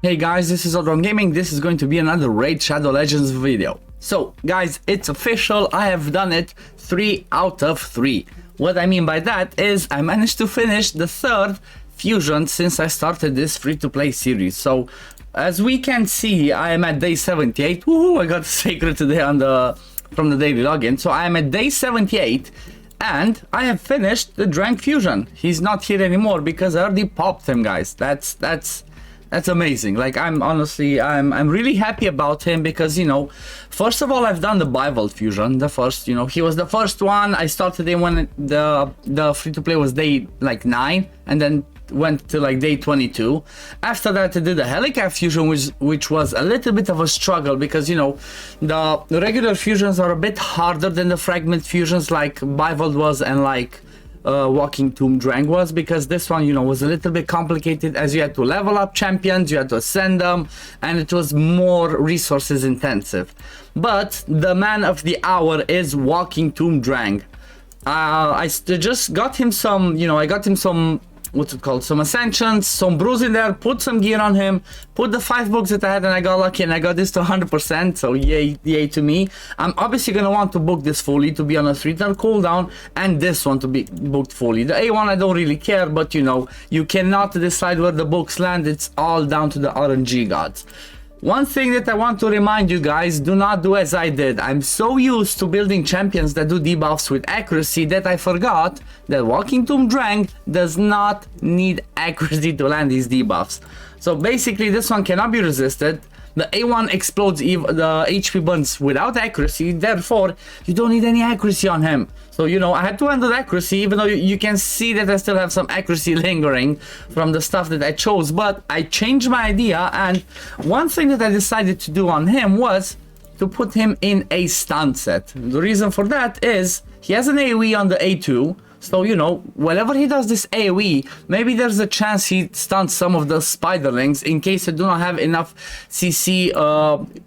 Hey guys, this is OddOneGaming. This is going to be another Raid Shadow Legends video. So guys, it's official. I have done it 3 out of 3. What I mean by that is I managed to finish the 3rd fusion since I started this free-to-play series. So as we can see, I am at day 78. Woohoo, I got a sacred today from the daily login. So I am at day 78 and I have finished the Dreng fusion. He's not here anymore because I already popped him, guys. That's amazing. Like, I'm really happy about him because, you know, first of all, I've done the Bible fusion, the first, you know, he was the first one. I started him when the free-to-play was day like 9 and then went to like day 22. After that, I did the Helicath fusion, which was a little bit of a struggle because, you know, the regular fusions are a bit harder than the fragment fusions like Bible was and like Walking Tomb Dreng was, because this one, you know, was a little bit complicated as you had to level up champions, you had to ascend them, and it was more resources intensive. But the man of the hour is Walking Tomb Dreng. I just got him some, you know, I got him some, what's it called, some ascensions, some brews in there, put some gear on him, put the 5 books that I had, and I got lucky and I got this to 100%, so yay to me. I'm obviously gonna want to book this fully to be on a 3-turn cooldown, and this one to be booked fully. The A1 I don't really care, but you know, you cannot decide where the books land. It's all down to the RNG gods. One thing that I want to remind you guys, do not do as I did. I'm so used to building champions that do debuffs with accuracy that I forgot that Walking Tomb Dreng does not need accuracy to land these debuffs. So basically this one cannot be resisted. The A1 explodes the HP burns without accuracy, therefore you don't need any accuracy on him. So, you know, I had to handle accuracy, even though you can see that I still have some accuracy lingering from the stuff that I chose, but I changed my idea, and one thing that I decided to do on him was to put him in a stun set. The reason for that is he has an AoE on the A2, so, you know, whenever he does this AoE, maybe there's a chance he stuns some of the spiderlings in case I do not have enough CC,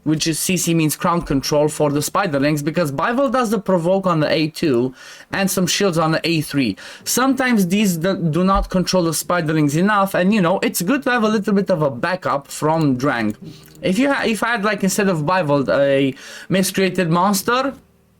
which is CC means crowd control for the spiderlings, because Bible does the provoke on the A2 and some shields on the A3. Sometimes these do not control the spiderlings enough, and, you know, it's good to have a little bit of a backup from Dreng. If I had, like, instead of Bible, a miscreated monster,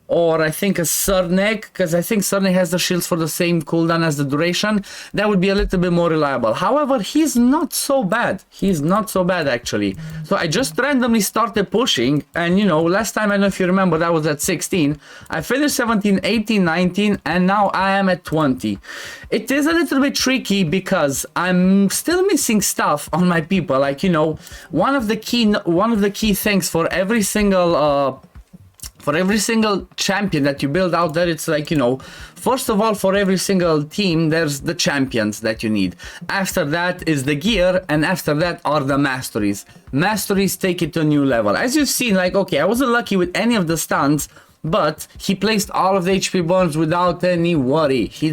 or I think a Cernic, because I think Cernic has the shields for the same cooldown as the duration, that would be a little bit more reliable. However, he's not so bad. He's not so bad, actually. So I just randomly started pushing, and, you know, last time, I don't know if you remember, I was at 16. I finished 17, 18, 19, and now I am at 20. It is a little bit tricky because I'm still missing stuff on my people. Like, you know, one of the key things for every single champion that you build out there, it's like, you know, first of all, for every single team, there's the champions that you need. After that is the gear, and after that are the masteries. Masteries take it to a new level. As you've seen, like, okay, I wasn't lucky with any of the stuns, but he placed all of the HP burns without any worry. He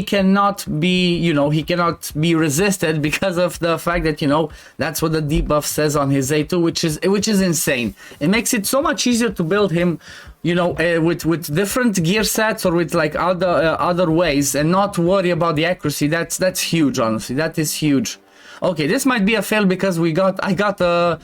cannot be, you know, he cannot be resisted because of the fact that, you know, that's what the debuff says on his A2, which is insane. It makes it so much easier to build him, you know, with different gear sets or with like other ways, and not worry about the accuracy. That's huge, honestly. That is huge. Okay, this might be a fail because I got a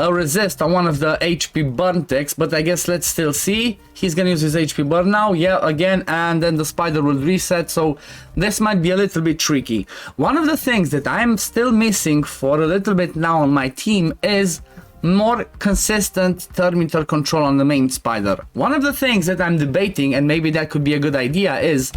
resist on one of the HP burn ticks, but I guess let's still see. He's gonna use his HP burn now, yeah, again, and then the spider will reset, so this might be a little bit tricky. One of the things that I'm still missing for a little bit now on my team is more consistent turn-meter control on the main spider. One of the things that I'm debating, and maybe that could be a good idea, is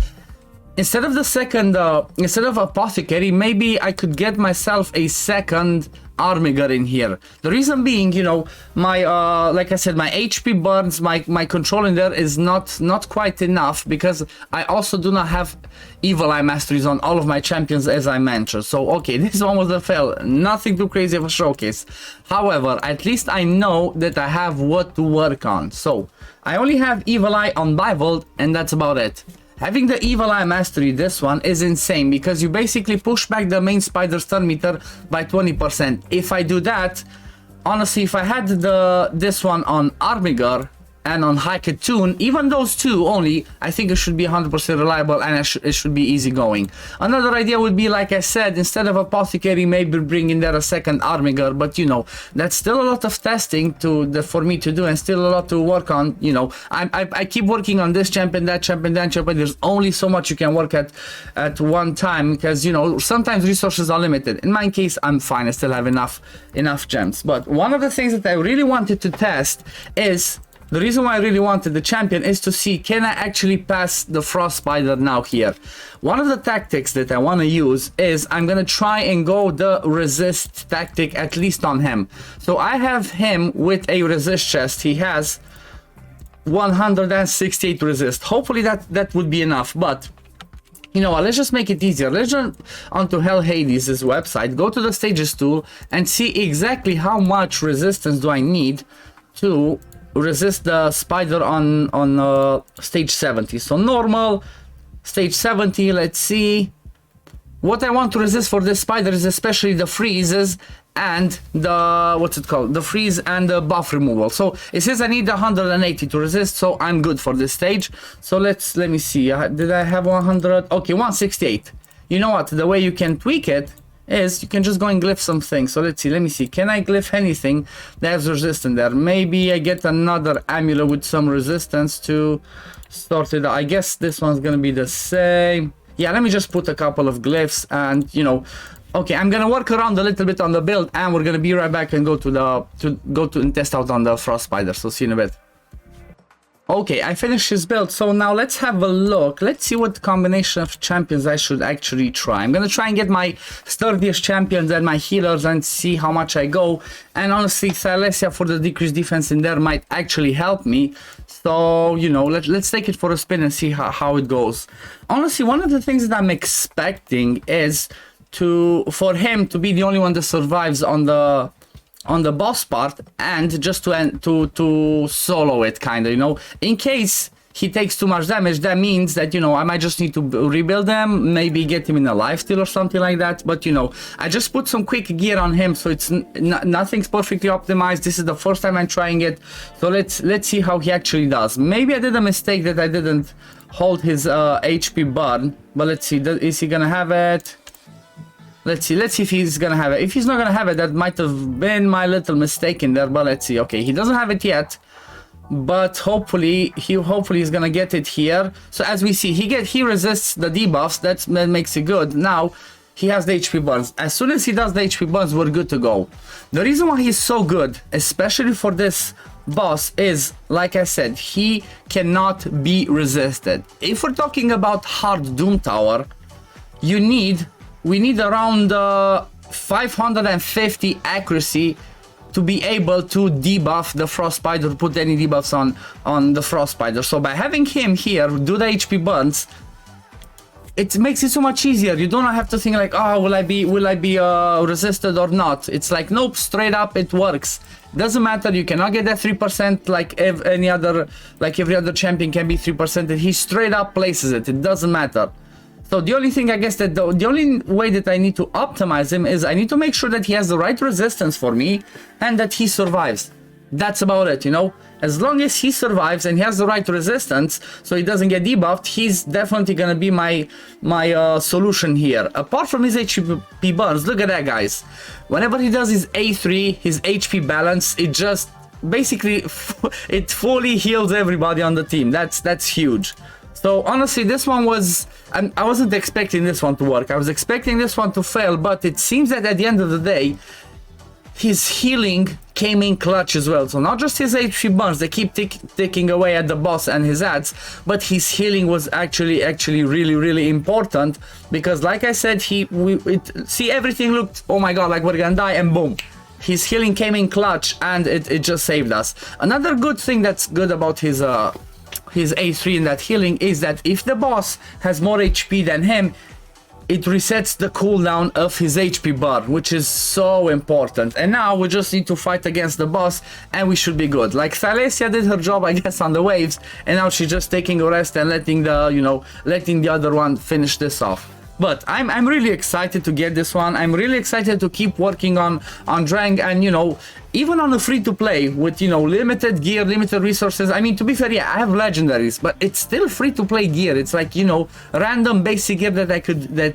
instead of the second, instead of apothecary, maybe I could get myself a second armiger in here. The reason being, you know, my like I said, my HP burns, my control in there is not quite enough, because I also do not have evil eye masteries on all of my champions, as I mentioned. So okay, this one was a fail, nothing too crazy of a showcase. However, at least I know that I have what to work on. So I only have evil eye on Bible, and that's about it. Having the Evil Eye Mastery, this one, is insane because you basically push back the main spider's turn meter by 20%. If I do that, honestly, if I had this one on Armiger and on Helicath, even those two only, I think it should be 100% reliable, and it should be easy going. Another idea would be, like I said, instead of Apothecary, maybe bring in there a second Armiger, but you know, that's still a lot of testing for me to do, and still a lot to work on. You know, I keep working on this champion, that champion, that champion. There's only so much you can work at one time, because you know, sometimes resources are limited. In my case, I'm fine. I still have enough gems. But one of the things that I really wanted to test is, the reason why I really wanted the champion is to see, can I actually pass the Frost Spider now here? One of the tactics that I want to use is I'm going to try and go the resist tactic, at least on him. So I have him with a resist chest. He has 168 resist. Hopefully that would be enough, but you know what, let's just make it easier. Let's jump onto Hell Hades' website, go to the stages tool, and see exactly how much resistance do I need to resist the spider on stage 70. So normal, stage 70, let's see. What I want to resist for this spider is especially the freezes and the, what's it called, the freeze and the buff removal. So it says I need 180 to resist, so I'm good for this stage. So let me see, did I have 100? Okay, 168. You know what, the way you can tweak it is you can just go and glyph something. So let's see, let me see, can I glyph anything that has resistance there? Maybe I get another amulet with some resistance to sort it out. I guess this one's gonna be the same. Yeah, let me just put a couple of glyphs, and you know, okay, I'm gonna work around a little bit on the build, and we're gonna be right back and go to and test out on the Frost Spider. So see you in a bit. Okay, I finished his build, so now let's have a look. Let's see what combination of champions I should actually try. I'm gonna try and get my sturdiest champions and my healers and see how much I go. And honestly, Thalassia for the decreased defense in there might actually help me. So, you know, let's take it for a spin and see how it goes. Honestly, one of the things that I'm expecting is for him to be the only one that survives on the boss part, and just to solo it, kind of, you know, in case he takes too much damage. That means that, you know, I might just need to rebuild them, maybe get him in a lifesteal or something like that. But you know, I just put some quick gear on him, so it's nothing's perfectly optimized. This is the first time I'm trying it, so let's see how he actually does. Maybe I did a mistake that I didn't hold his HP bar, but let's see, is he gonna have it? Let's see if he's gonna have it. If he's not gonna have it, that might have been my little mistake in there, but let's see. Okay, he doesn't have it yet, but hopefully he's gonna get it here. So as we see, he resists the debuffs. That makes it good. Now he has the HP burns. As soon as he does the HP burns, we're good to go. The reason why he's so good, especially for this boss, is, like I said, he cannot be resisted. If we're talking about hard Doom Tower, we need around 550 accuracy to be able to debuff the Frost Spider, put any debuffs on the Frost Spider. So by having him here do the HP burns, it makes it so much easier. You don't have to think like, oh, will I be resisted or not? It's like, nope, straight up it works. Doesn't matter, you cannot get that 3% like every other champion can be 3%. He straight up places it. It doesn't matter. So the only thing, I guess, that the only way that I need to optimize him is I need to make sure that he has the right resistance for me and that he survives. That's about it, you know. As long as he survives and he has the right resistance, so he doesn't get debuffed, he's definitely gonna be my solution here. Apart from his HP burns, look at that, guys. Whenever he does his A3, his HP balance, it just basically it fully heals everybody on the team. That's huge. So honestly, this one was, I wasn't expecting this one to work. I was expecting this one to fail, but it seems that at the end of the day, his healing came in clutch as well. So not just his HP burns, they keep ticking away at the boss and his ads, but his healing was actually really important, because like I said, see, everything looked, oh my god, like we're gonna die, and boom, his healing came in clutch, and it just saved us. Another good thing that's good about his A3 in that healing is that if the boss has more HP than him, it resets the cooldown of his HP bar, which is so important. And now we just need to fight against the boss and we should be good. Like Thalassia did her job, I guess, on the waves, and now she's just taking a rest and letting the other one finish this off. But I'm really excited to get this one. I'm really excited to keep working on Dreng, and you know, even on a free-to-play with, you know, limited gear, limited resources. I mean, to be fair, yeah, I have legendaries, but it's still free-to-play gear. It's like, you know, random basic gear that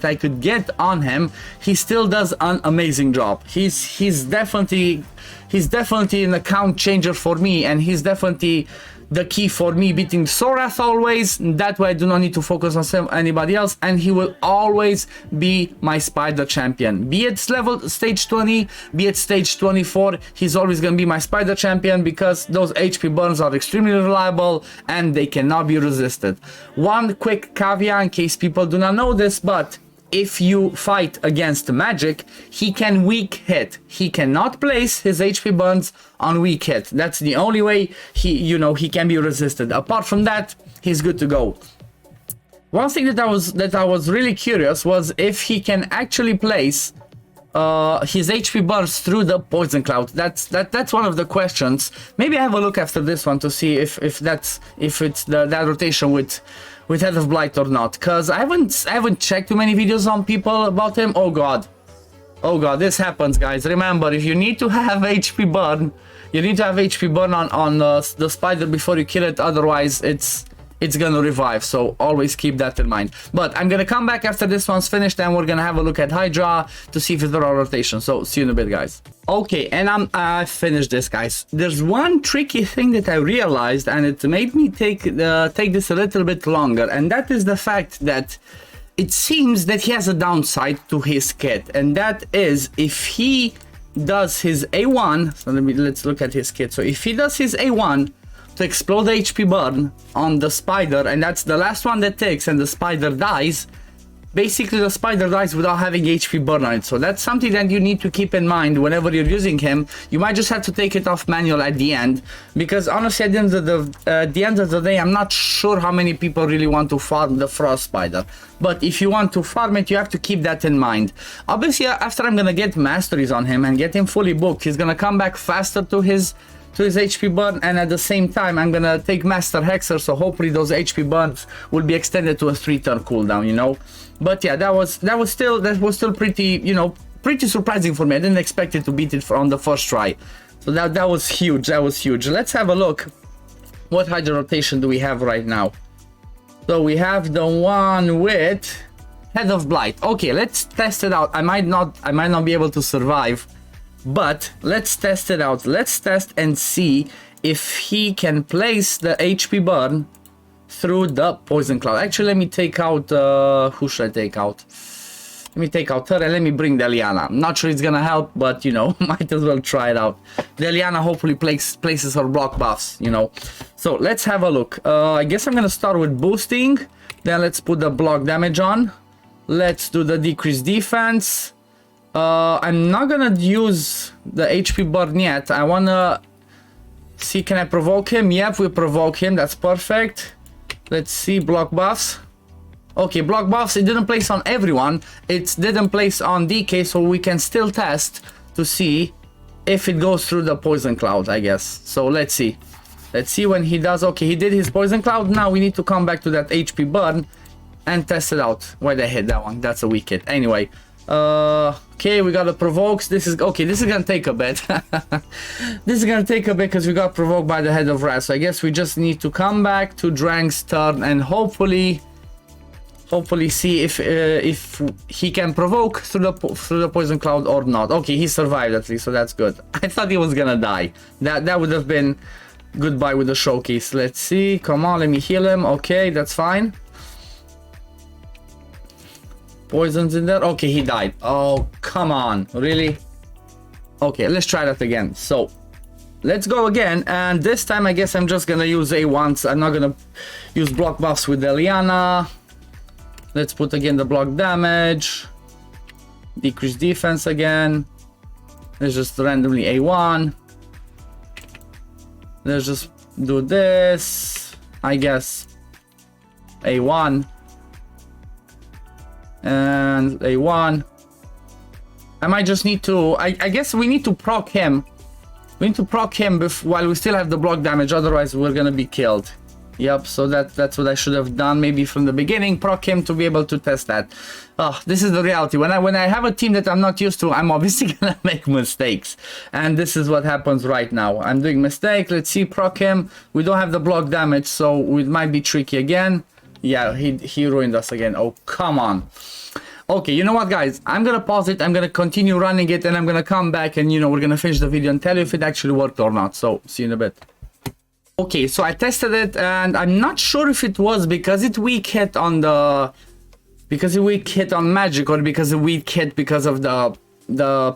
I could get on him. He still does an amazing job. He's definitely an account changer for me, and he's definitely the key for me beating Sorath always. That way I do not need to focus on anybody else, and he will always be my spider champion. Be it level stage 20, be it stage 24, he's always gonna be my spider champion because those HP burns are extremely reliable and they cannot be resisted. One quick caveat in case people do not know this, but if you fight against magic, he can weak hit. He cannot place his HP burns on weak hit. That's the only way he can be resisted. Apart from that, he's good to go. One thing that I was really curious was if he can actually place his HP burns through the poison cloud. That's one of the questions. Maybe I have a look after this one to see if it's that rotation with Head of Blight or not, because I haven't checked too many videos on people about him. Oh god, this happens, guys. Remember, if you need to have HP burn, you need to have HP burn on the spider before you kill it, otherwise it's gonna revive. So always keep that in mind. But I'm gonna come back after this one's finished and we're gonna have a look at Hydra to see if there are rotations. So see you in a bit, guys. Okay, and I finished this, guys. There's one tricky thing that I realized, and it made me take this a little bit longer, and that is the fact that it seems that he has a downside to his kit, and that is if he does his A1. So let's look at his kit. So if he does his A1 to explode the HP burn on the spider, and that's the last one that takes, and the spider dies, basically the spider dies without having HP burn on it. So that's something that you need to keep in mind whenever you're using him. You might just have to take it off manual at the end, because honestly at the end of the day, I'm not sure how many people really want to farm the frost spider. But if you want to farm it, you have to keep that in mind. Obviously, after I'm gonna get masteries on him and get him fully booked, he's gonna come back faster to his HP burn, and at the same time I'm gonna take Master Hexer, so hopefully those HP burns will be extended to a 3-turn cooldown, you know. But yeah, that was still pretty, you know, pretty surprising for me. I didn't expect it to beat it on the first try. So that was huge. That was huge. Let's have a look. What Hydra rotation do we have right now? So we have the one with Head of Blight. Okay, let's test it out. I might not be able to survive, but let's test it out. Let's test and see if he can place the HP burn through the poison cloud. Actually, let me take out who should I take out? Let me take out her and let me bring Deliana. I'm not sure it's gonna help, but you know, might as well try it out. Deliana hopefully places her block buffs, you know. So let's have a look. I guess I'm gonna start with boosting, then let's put the block damage on. Let's do the decreased defense. I'm not gonna use the HP burn yet. I wanna see, can I provoke him? Yep, we provoke him. That's perfect. Let's see, block buffs. Okay, block buffs, it didn't place on everyone. It didn't place on DK, so we can still test to see if it goes through the poison cloud, I guess. So let's see. Let's see when he does. Okay, he did his poison cloud. Now we need to come back to that HP burn and test it out. Why did I hit that one? That's a weak hit. Anyway. Okay, we got the provokes. This is gonna take a bit. This is gonna take a bit because we got provoked by the Head of Wrath. So I guess we just need to come back to Dreng's turn and hopefully see if he can provoke through the poison cloud or not. Okay, he survived at least, so that's good. I thought he was gonna die. That would have been goodbye with the showcase. Let's see. Come on, let me heal him. Okay, that's fine. Poison's in there. Okay, he died. Oh, come on. Really? Okay, let's try that again. So, let's go again. And this time, I guess I'm just gonna use A1s. I'm not gonna use block buffs with Eliana. Let's put again the block damage. Decrease defense again. Let's just randomly A1. Let's just do this. I guess A1. And A1. I might just need to, I guess we need to proc him. We need to proc him while we still have the block damage, otherwise we're gonna be killed. Yep, so that's what I should have done maybe from the beginning, proc him to be able to test that. Oh, this is the reality. When I have a team that I'm not used to, I'm obviously gonna make mistakes. And this is what happens right now. I'm doing mistake. Let's see, proc him. We don't have the block damage, so it might be tricky again. Yeah, he ruined us again. Oh, come on. Okay, you know what, guys? I'm gonna pause it. I'm gonna continue running it, and I'm gonna come back and, you know, we're gonna finish the video and tell you if it actually worked or not. So, see you in a bit. Okay, so I tested it, and I'm not sure if it was because it weak hit on the... Because it weak hit on magic, or because it weak hit because of the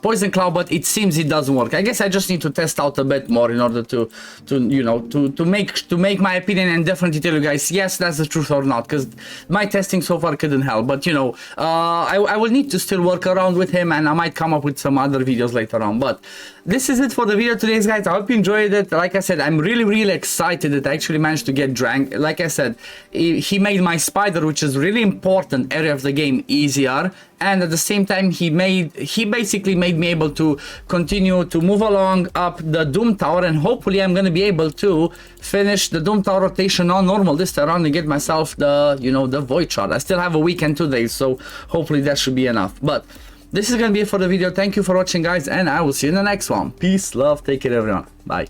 poison cloud, but it seems it doesn't work. I guess I just need to test out a bit more in order to you know, to make my opinion and definitely tell you guys, yes, that's the truth or not, because my testing so far couldn't help. But, you know, I will need to still work around with him, and I might come up with some other videos later on. But this is it for the video today, guys. I hope you enjoyed it. Like I said, I'm really excited that I actually managed to get Dreng. Like I said, he made my spider, which is really important area of the game, easier, and at the same time he basically made me able to continue to move along up the Doom Tower, and hopefully I'm gonna be able to finish the Doom Tower rotation on normal this time around and get myself the, you know, the Void Shard. I still have a week and 2 days, so hopefully that should be enough. But this is gonna be it for the video. Thank you for watching, guys, and I will see you in the next one. Peace, love, take care, everyone. Bye.